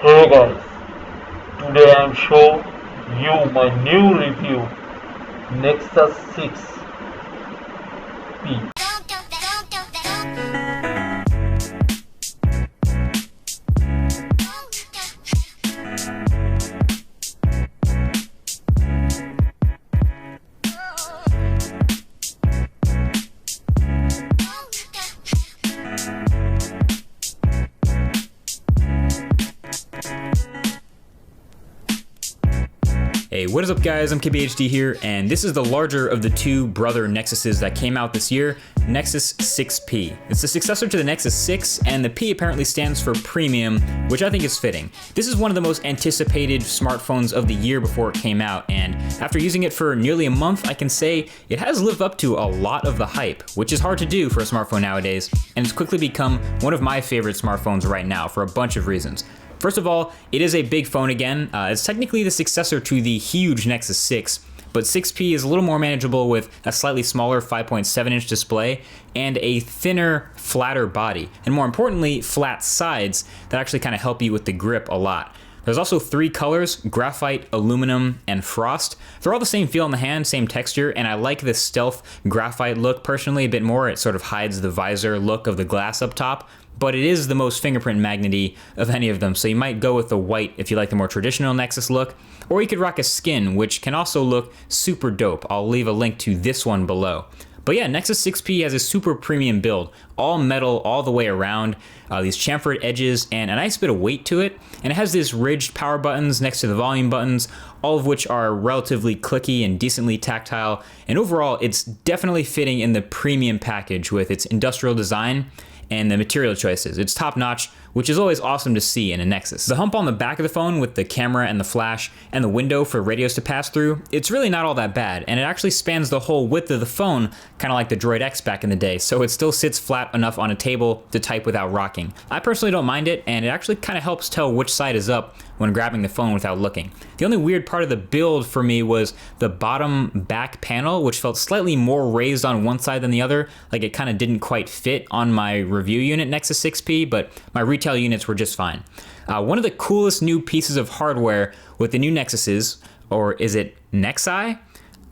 Hey guys, today I'm showing you my new review Nexus 6P. Hey, what is up guys, I'm KBHD here, and this is the larger of the two brother Nexuses that came out this year, Nexus 6P. It's the successor to the Nexus 6, and the P apparently stands for premium, which I think is fitting. This is one of the most anticipated smartphones of the year before it came out, and after using it for nearly a month, I can say it has lived up to a lot of the hype, which is hard to do for a smartphone nowadays, and it's quickly become one of my favorite smartphones right now for a bunch of reasons. First of all, it is a big phone again. It's technically the successor to the huge Nexus 6, but 6P is a little more manageable with a slightly smaller 5.7-inch display and a thinner, flatter body, and more importantly, flat sides that actually kind of help you with the grip a lot. There's also three colors: graphite, aluminum, and frost. They're all the same feel in the hand, same texture, and I like the stealth graphite look personally a bit more. It sort of hides the visor look of the glass up top, but it is the most fingerprint magnety of any of them, so you might go with the white if you like the more traditional Nexus look, or you could rock a skin, which can also look super dope. I'll leave a link to this one below. But yeah, Nexus 6P has a super premium build, all metal all the way around, these chamfered edges, and a nice bit of weight to it. And it has these ridged power buttons next to the volume buttons, all of which are relatively clicky and decently tactile. And overall, it's definitely fitting in the premium package with its industrial design and the material choices. It's top notch, which is always awesome to see in a Nexus. The hump on the back of the phone with the camera and the flash and the window for radios to pass through, it's really not all that bad, and it actually spans the whole width of the phone, kind of like the Droid X back in the day, so it still sits flat enough on a table to type without rocking. I personally don't mind it, and it actually kind of helps tell which side is up when grabbing the phone without looking. The only weird part of the build for me was the bottom back panel, which felt slightly more raised on one side than the other, like it kind of didn't quite fit on my review unit Nexus 6P, but my retail units were just fine. One of the coolest new pieces of hardware with the new Nexuses, or is it Nexi?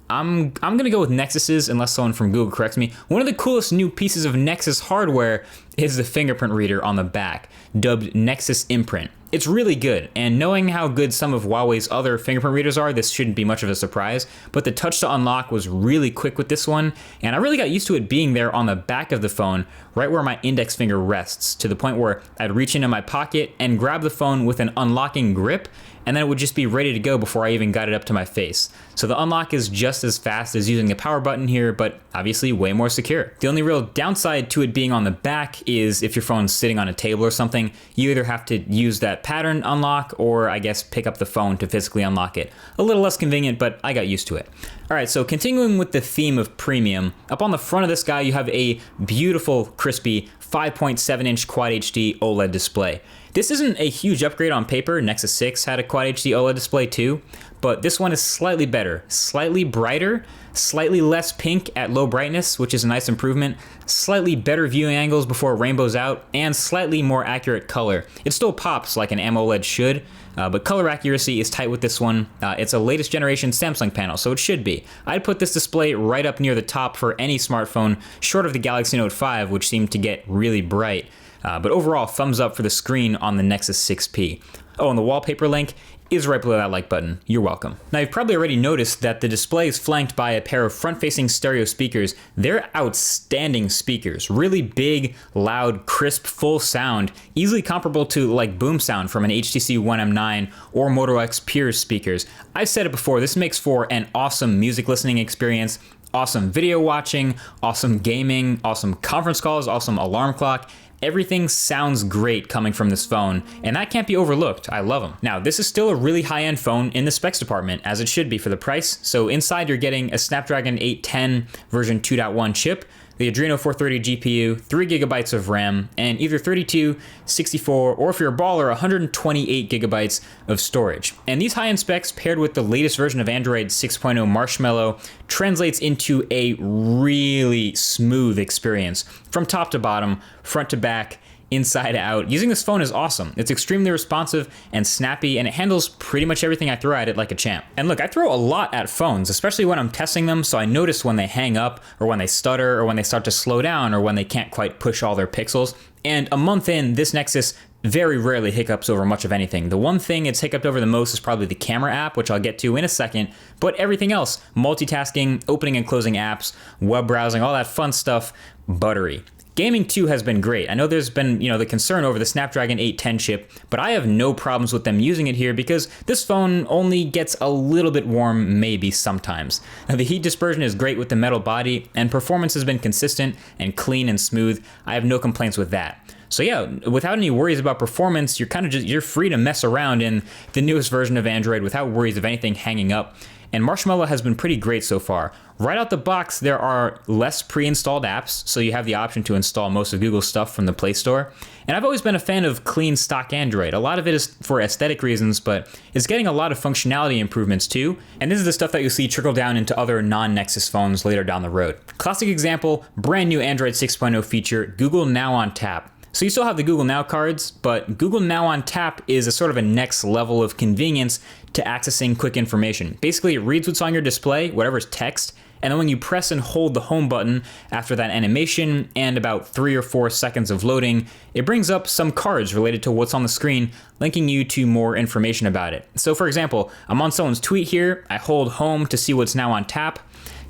I'm gonna go with Nexuses unless someone from Google corrects me. One of the coolest new pieces of Nexus hardware is the fingerprint reader on the back, dubbed Nexus Imprint. It's really good, and knowing how good some of Huawei's other fingerprint readers are, this shouldn't be much of a surprise, but the touch to unlock was really quick with this one, and I really got used to it being there on the back of the phone, right where my index finger rests, to the point where I'd reach into my pocket and grab the phone with an unlocking grip, and then it would just be ready to go before I even got it up to my face. So the unlock is just as fast as using the power button here, but obviously way more secure. The only real downside to it being on the back is if your phone's sitting on a table or something, you either have to use that pattern unlock or I guess pick up the phone to physically unlock it. A little less convenient, but I got used to it. All right, so continuing with the theme of premium, up on the front of this guy you have a beautiful, crispy 5.7-inch Quad HD OLED display. This isn't a huge upgrade on paper. Nexus 6 had a Quad HD OLED display too, but this one is slightly better, slightly brighter, slightly less pink at low brightness, which is a nice improvement, slightly better viewing angles before it rainbows out, and slightly more accurate color. It still pops like an AMOLED should, but color accuracy is tight with this one. It's a latest generation Samsung panel, so it should be. I'd put this display right up near the top for any smartphone, short of the Galaxy Note 5, which seemed to get really bright. But overall, thumbs up for the screen on the Nexus 6P. Oh, and the wallpaper link is right below that like button. You're welcome. Now, you've probably already noticed that the display is flanked by a pair of front-facing stereo speakers. They're outstanding speakers. Really big, loud, crisp, full sound, easily comparable to like boom sound from an HTC One M9 or Moto X Pure speakers. I've said it before, this makes for an awesome music listening experience, awesome video watching, awesome gaming, awesome conference calls, awesome alarm clock. Everything sounds great coming from this phone, and that can't be overlooked. I love them. Now, this is still a really high-end phone in the specs department, as it should be for the price. So inside you're getting a Snapdragon 810 version 2.1 chip, the Adreno 430 GPU, 3 gigabytes of RAM, and either 32, 64, or if you're a baller, 128 gigabytes of storage. And these high-end specs paired with the latest version of Android 6.0 Marshmallow translates into a really smooth experience from top to bottom, front to back, inside out. Using this phone is awesome. It's extremely responsive and snappy, and it handles pretty much everything I throw at it like a champ. And look, I throw a lot at phones, especially when I'm testing them, so I notice when they hang up, or when they stutter, or when they start to slow down, or when they can't quite push all their pixels. And a month in, this Nexus very rarely hiccups over much of anything. The one thing it's hiccuped over the most is probably the camera app, which I'll get to in a second, but everything else, multitasking, opening and closing apps, web browsing, all that fun stuff, buttery. Gaming too has been great. I know there's been, the concern over the Snapdragon 810 chip, but I have no problems with them using it here because this phone only gets a little bit warm maybe sometimes. Now, the heat dispersion is great with the metal body, and performance has been consistent and clean and smooth. I have no complaints with that. So yeah, without any worries about performance, you're free to mess around in the newest version of Android without worries of anything hanging up. And Marshmallow has been pretty great so far. Right out the box, there are less pre-installed apps, so you have the option to install most of Google's stuff from the Play Store. And I've always been a fan of clean stock Android. A lot of it is for aesthetic reasons, but it's getting a lot of functionality improvements too. And this is the stuff that you'll see trickle down into other non-Nexus phones later down the road. Classic example, brand new Android 6.0 feature, Google Now on Tap. So you still have the Google Now cards, but Google Now on Tap is a sort of a next level of convenience to accessing quick information. Basically, it reads what's on your display, whatever's text, and then when you press and hold the home button after that animation and about 3 or 4 seconds of loading, it brings up some cards related to what's on the screen, linking you to more information about it. So for example, I'm on someone's tweet here, I hold home to see what's now on tap,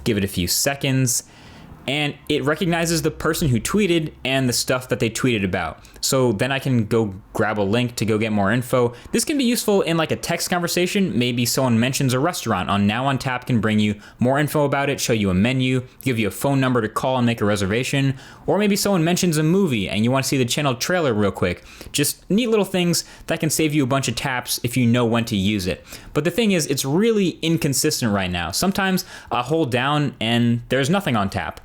give it a few seconds, and it recognizes the person who tweeted and the stuff that they tweeted about. So then I can go grab a link to go get more info. This can be useful in like a text conversation. Maybe someone mentions a restaurant on Now on Tap can bring you more info about it, show you a menu, give you a phone number to call and make a reservation. Or maybe someone mentions a movie and you want to see the channel trailer real quick. Just neat little things that can save you a bunch of taps if you know when to use it. But the thing is, it's really inconsistent right now. Sometimes I hold down and there's nothing on tap,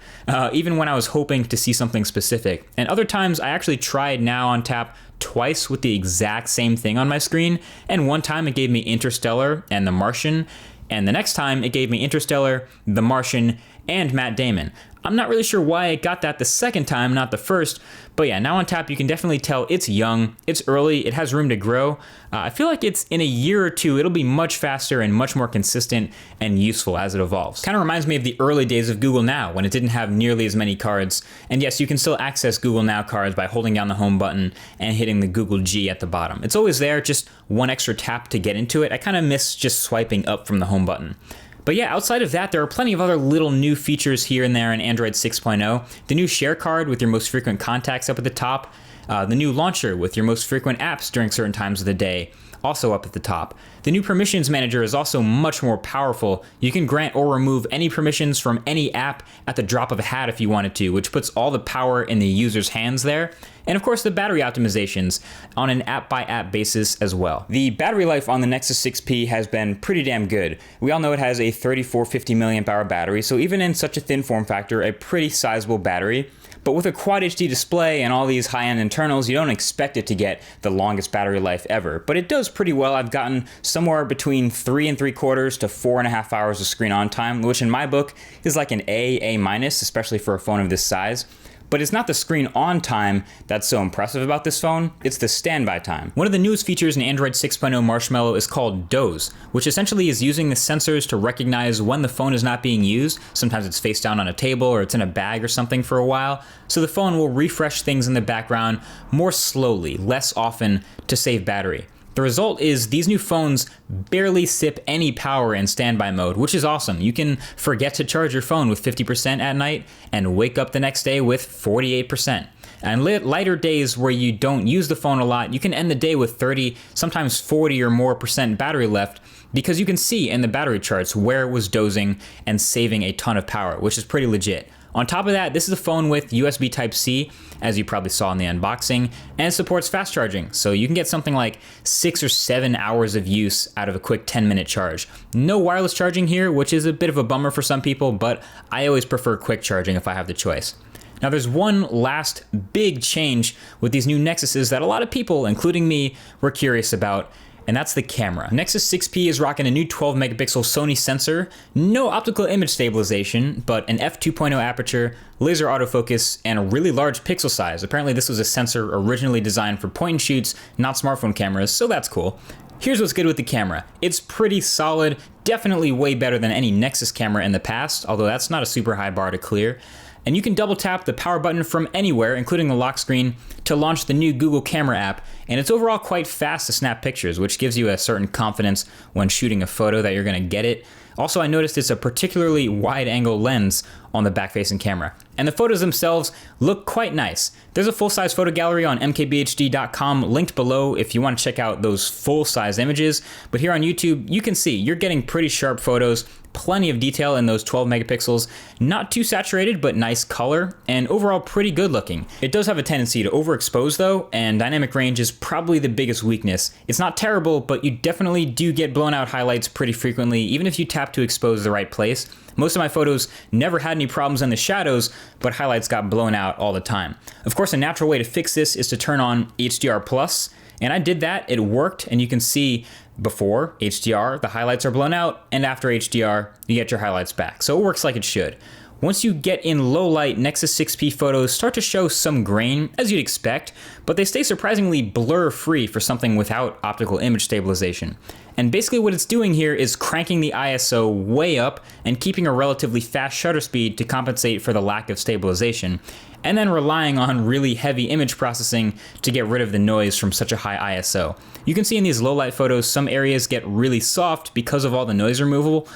even when I was hoping to see something specific. And other times I actually tried Now on Tap twice with the exact same thing on my screen, and one time it gave me Interstellar and The Martian, and the next time it gave me Interstellar, The Martian, and Matt Damon. I'm not really sure why it got that the second time, not the first, but yeah, Now on Tap, you can definitely tell it's young, it's early, it has room to grow. I feel like it's in a year or two, it'll be much faster and much more consistent and useful as it evolves. Kind of reminds me of the early days of Google Now when it didn't have nearly as many cards. And yes, you can still access Google Now cards by holding down the home button and hitting the Google G at the bottom. It's always there, just one extra tap to get into it. I kind of miss just swiping up from the home button. But yeah, outside of that, there are plenty of other little new features here and there in Android 6.0. The new Shear card with your most frequent contacts up at the top. The new launcher with your most frequent apps during certain times of the day, also up at the top. The new permissions manager is also much more powerful. You can grant or remove any permissions from any app at the drop of a hat if you wanted to, which puts all the power in the user's hands there. And of course, the battery optimizations on an app-by-app basis as well. The battery life on the Nexus 6P has been pretty damn good. We all know it has a 3450 milliamp hour battery, so even in such a thin form factor, a pretty sizable battery. But with a Quad HD display and all these high-end internals, you don't expect it to get the longest battery life ever. But it does pretty well. I've gotten somewhere between 3 3/4 to 4.5 hours of screen on time, which in my book is like an A minus, especially for a phone of this size. But it's not the screen on time that's so impressive about this phone, it's the standby time. One of the newest features in Android 6.0 Marshmallow is called Doze, which essentially is using the sensors to recognize when the phone is not being used. Sometimes it's face down on a table or it's in a bag or something for a while. So the phone will refresh things in the background more slowly, less often, to save battery. The result is these new phones barely sip any power in standby mode, which is awesome. You can forget to charge your phone with 50% at night and wake up the next day with 48%. And lighter days where you don't use the phone a lot, you can end the day with 30, sometimes 40 or more percent battery left, because you can see in the battery charts where it was dozing and saving a ton of power, which is pretty legit. On top of that, this is a phone with USB Type-C, as you probably saw in the unboxing, and it supports fast charging, so you can get something like 6 or 7 hours of use out of a quick 10-minute charge. No wireless charging here, which is a bit of a bummer for some people, but I always prefer quick charging if I have the choice. Now there's one last big change with these new Nexuses that a lot of people, including me, were curious about, and that's the camera. Nexus 6P is rocking a new 12 megapixel Sony sensor, no optical image stabilization, but an f2.0 aperture, laser autofocus, and a really large pixel size. Apparently this was a sensor originally designed for point and shoots, not smartphone cameras, so that's cool. Here's what's good with the camera. It's pretty solid, definitely way better than any Nexus camera in the past, although that's not a super high bar to clear. And you can double tap the power button from anywhere, including the lock screen, to launch the new Google Camera app, and it's overall quite fast to snap pictures, which gives you a certain confidence when shooting a photo that you're gonna get it. Also, I noticed it's a particularly wide-angle lens on the back-facing camera. And the photos themselves look quite nice. There's a full-size photo gallery on mkbhd.com linked below if you want to check out those full-size images. But here on YouTube, you can see you're getting pretty sharp photos, plenty of detail in those 12 megapixels, not too saturated, but nice color, and overall pretty good looking. It does have a tendency to overexpose though, and dynamic range is probably the biggest weakness. It's not terrible, but you definitely do get blown out highlights pretty frequently, even if you tap to expose the right place. Most of my photos never had any problems in the shadows, but highlights got blown out all the time. Of course, a natural way to fix this is to turn on HDR+, and I did that, it worked, and you can see before HDR, the highlights are blown out, and after HDR, you get your highlights back. So it works like it should. Once you get in low light, Nexus 6P photos start to show some grain, as you'd expect, but they stay surprisingly blur-free for something without optical image stabilization. And basically what it's doing here is cranking the ISO way up and keeping a relatively fast shutter speed to compensate for the lack of stabilization, and then relying on really heavy image processing to get rid of the noise from such a high ISO. You can see in these low light photos, some areas get really soft because of all the noise removal.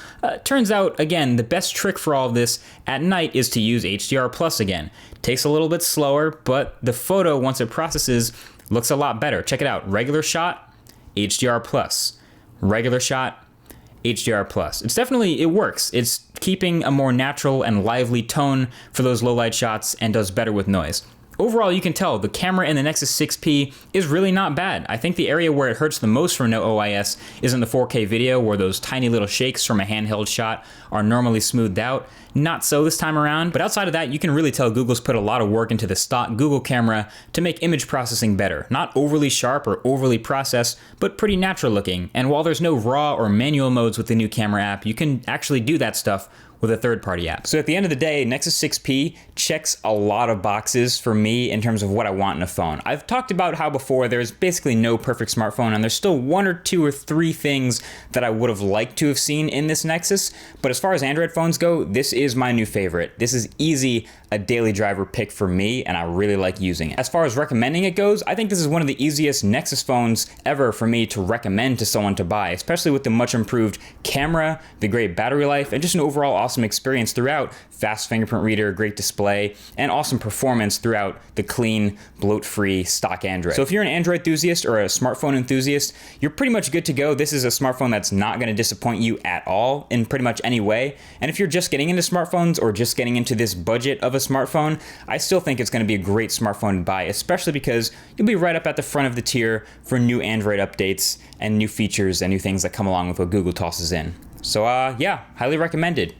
Turns out, again, the best trick for all of this at night is to use HDR+ again. Takes a little bit slower, but the photo, once it processes, looks a lot better. Check it out, regular shot, HDR+. Regular shot, HDR+. It's definitely, it works. It's keeping a more natural and lively tone for those low light shots and does better with noise. Overall, you can tell the camera in the Nexus 6P is really not bad. I think the area where it hurts the most for no OIS is in the 4K video, where those tiny little shakes from a handheld shot are normally smoothed out. Not so this time around, but outside of that, you can really tell Google's put a lot of work into the stock Google camera to make image processing better. Not overly sharp or overly processed, but pretty natural looking. And while there's no raw or manual modes with the new camera app, you can actually do that stuff with a third-party app. So at the end of the day, Nexus 6P checks a lot of boxes for me in terms of what I want in a phone. I've talked about how before there's basically no perfect smartphone, and there's still one or two or three things that I would have liked to have seen in this Nexus, but as far as Android phones go, this is my new favorite. This is easy a daily driver pick for me, and I really like using it. As far as recommending it goes, I think this is one of the easiest Nexus phones ever for me to recommend to someone to buy, especially with the much improved camera, the great battery life, and just an overall awesome experience throughout. Fast fingerprint reader, great display, and awesome performance throughout the clean, bloat-free stock Android. So if you're an Android enthusiast or a smartphone enthusiast, you're pretty much good to go. This is a smartphone that's not going to disappoint you at all in pretty much any way. And if you're just getting into smartphones or just getting into this budget of a smartphone, I still think it's going to be a great smartphone to buy, especially because you'll be right up at the front of the tier for new Android updates and new features and new things that come along with what Google tosses in. So yeah, highly recommended.